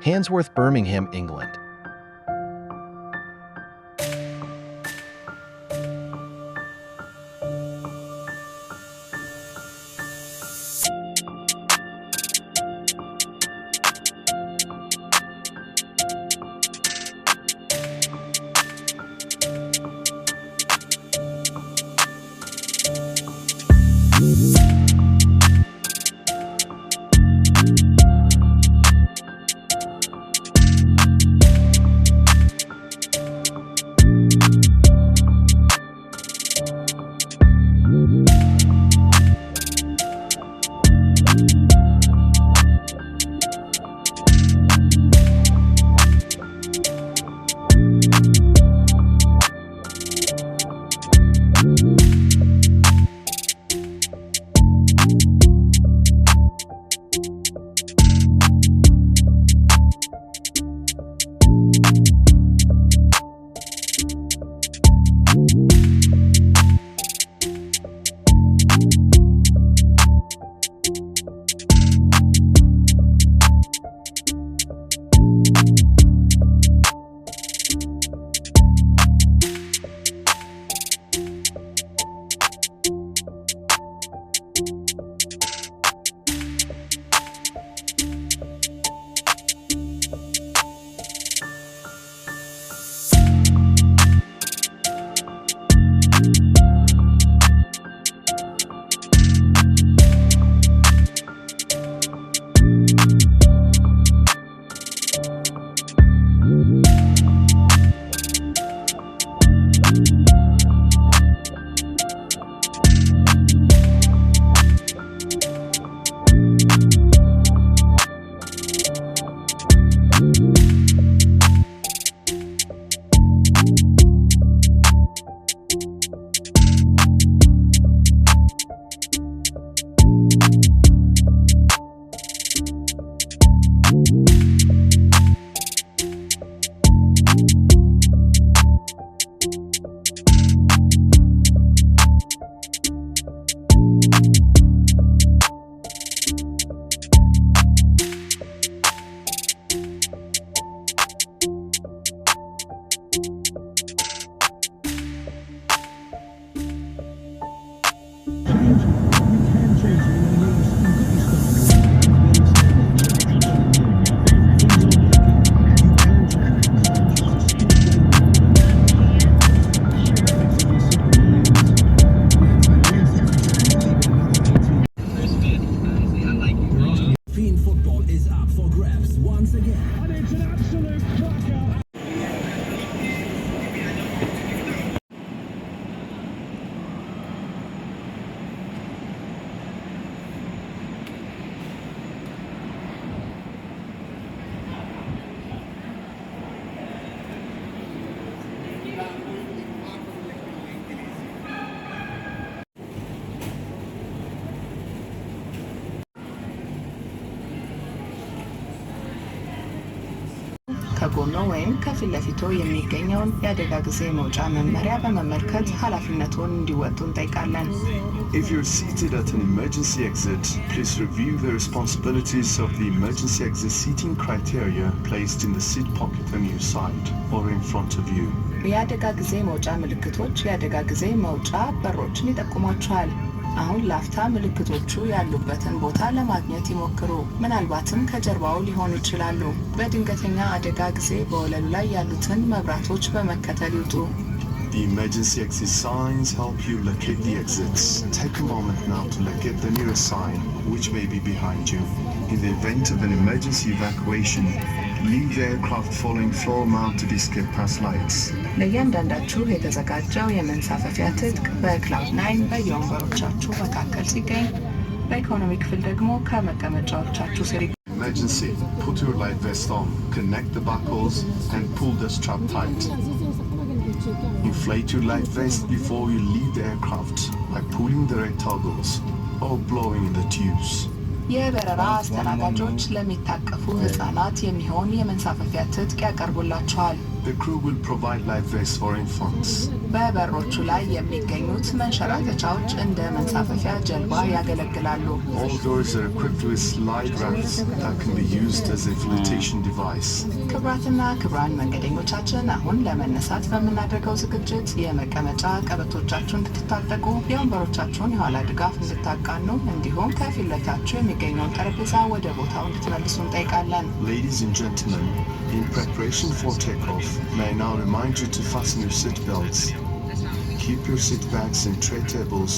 Handsworth, Birmingham, England. ከጎኖ ወይም ከፊት ለፊቶ የሚገኘውን የአደጋ ጊዜ መውጫ መመሪያ በመመልከት ኃላፊነቱን እንዲወጡ እንጠይቃለን። If you're seated at an emergency exit, please review the responsibilities of the emergency exit seating criteria placed in the seat pocket on your side or in front of you. የአደጋ ጊዜ መውጫ ምልክቶች የአደጋ ጊዜ መውጫ በሮችን ይጠቁሟቸዋል። አሁን ላፍታ ምልክቶቹ ያሉበትን ቦታ ለማግኘት ይሞክሩ። ምናልባትም ከጀርባው ሊሆኑ ይችላሉ። በድንገተኛ አደጋ ጊዜ በወለሉ ላይ ያሉትን መብራቶች በመከተል ይውጡ። The emergency exit signs help you locate the exits. Take a moment now to locate the nearest sign, which may be behind you. In the event of an emergency evacuation, leave the aircraft following floor-mounted escape pass lights. ለእያንዳንዳችሁ የተዘጋጀው የመንሳፈፊያ ትጥቅ በክላውድ 9 በየወንበሮቻችሁ መካከል ሲገኝ፣ በኢኮኖሚ ክፍል ደግሞ ከመቀመጫዎቻችሁ ስር Emergency, put your life vest on, connect the buckles and pull the strap tight. Inflate your life vest before you leave the aircraft by pulling the red toggles or blowing in the tubes. የበረራ አስተናጋጆች ለሚታቀፉ ህፃናት የሚሆን የመንሳፈፊያ ትጥቅ ያቀርቡላቸዋል። The crew will provide life vests for infants. በበሮቹ ላይ የሚገኙት መንሸራተቻዎች እንደ መንሳፈፊያ ጀልባ ያገለግላሉ። All doors are equipped with slide rafts that can be used as a flotation device. ክቡራትና ክቡራን መንገደኞቻችን አሁን ለመነሳት በምናደርገው ዝግጅት የመቀመጫ ቀበቶቻችሁን እንድትታጠቁ የወንበሮቻችሁን የኋላ ድጋፍ እንድታቃኑ እንዲሁም ከፊት ለፊታችሁ የሚገኘውን ጠረጴዛ ወደ ቦታው እንድትመልሱ እንጠይቃለን። Ladies and gentlemen, in preparation for takeoff, may I now remind you to fasten your seat belts. Keep your seat bags and tray tables